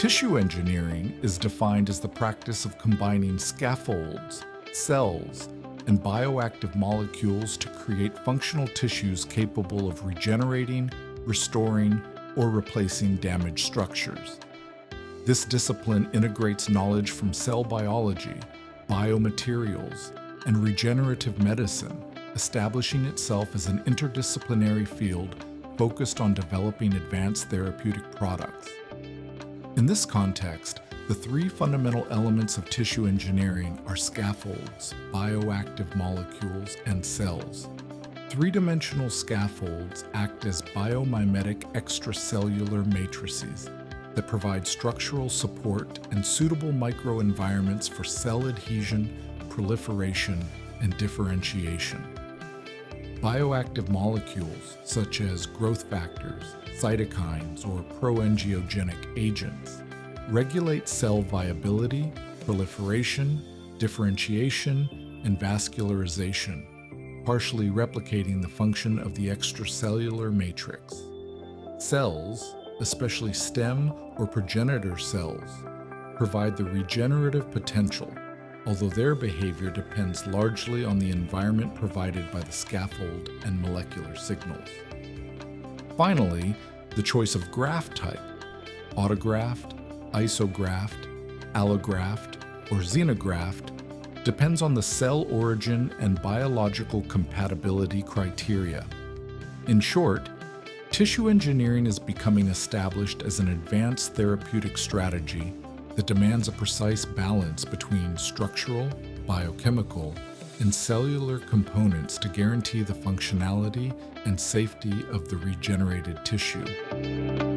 Tissue engineering is defined as the practice of combining scaffolds, cells, and bioactive molecules to create functional tissues capable of regenerating, restoring, or replacing damaged structures. This discipline integrates knowledge from cell biology, biomaterials, and regenerative medicine, establishing itself as an interdisciplinary field focused on developing advanced therapeutic products. In this context, the three fundamental elements of tissue engineering are scaffolds, bioactive molecules, and cells. Three-dimensional scaffolds act as biomimetic extracellular matrices that provide structural support and suitable microenvironments for cell adhesion, proliferation, and differentiation. Bioactive molecules, such as growth factors, cytokines, or proangiogenic agents, regulate cell viability, proliferation, differentiation, and vascularization, partially replicating the function of the extracellular matrix. Cells, especially stem or progenitor cells, provide the regenerative potential, although their behavior depends largely on the environment provided by the scaffold and molecular signals. Finally, the choice of graft type, autograft, isograft, allograft, or xenograft, depends on the cell origin and biological compatibility criteria. In short, tissue engineering is becoming established as an advanced therapeutic strategy that demands a precise balance between structural, biochemical, and cellular components to guarantee the functionality and safety of the regenerated tissue.